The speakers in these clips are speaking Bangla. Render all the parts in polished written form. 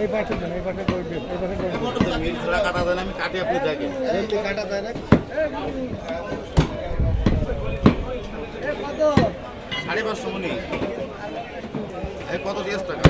এই পাশে দেন, এই পাশে করে দিন, এই পাশে করে দিন। মিল ছাড়া কাটা যায় না, আমি কাটি আপনি দেখেন। এই কাটা যায় না। 550 মনি। এই কত দিয়েছ টাকা?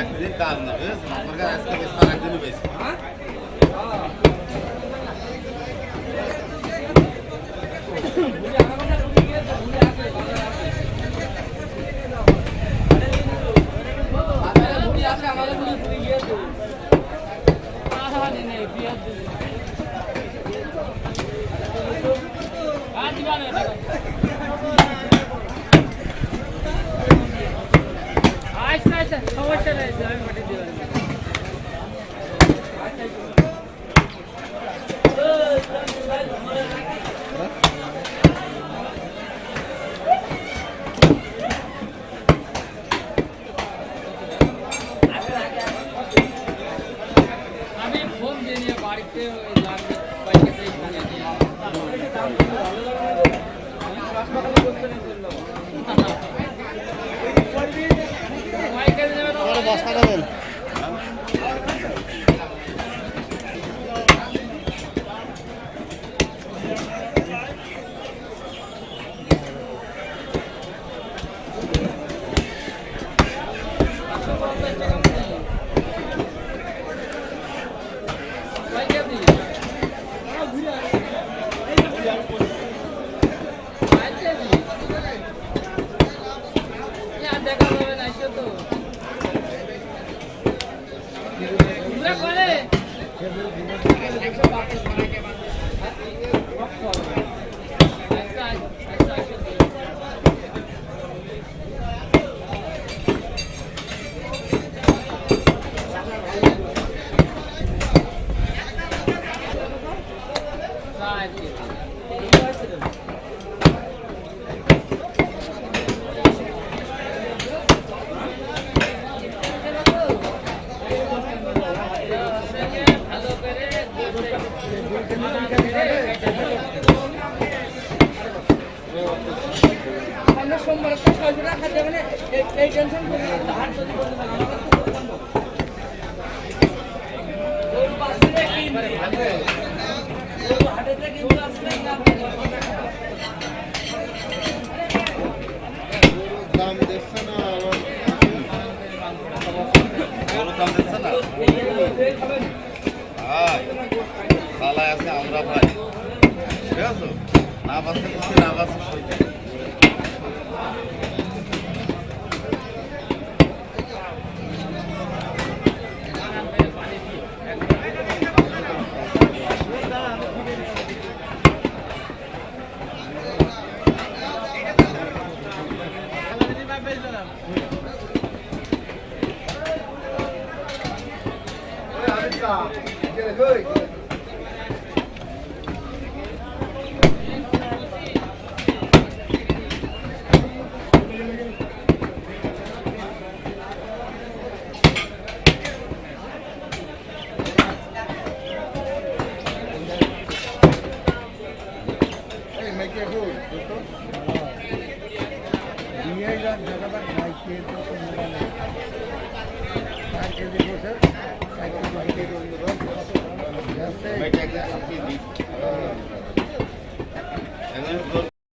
একদিন কাজ না, আমার কাছে আজকে বেশ আর একদিনই বেশি। সমস্যা নেই, আমি পাঠিয়ে দিলাম। আমি ফোন দিয়ে নিয়ে বাড়িতে লাগবে বাইকেতে বস্তা দেবেন। দেখা যাবে না তো সোমবার খাতে মানে এই টেনশন দাম দিচ্ছে না, দাম দিচ্ছে না ভাই, চালায় আছে আমরা ভাই, ঠিক আছে? না বাঁচতে খুশি, না বাঁচতে সইতে। দিয়ে যাক জায়গাটা খাই খেয়ে তো কোনো মানে 4 কেজি বসে 4 কেজি ভাইটা একদম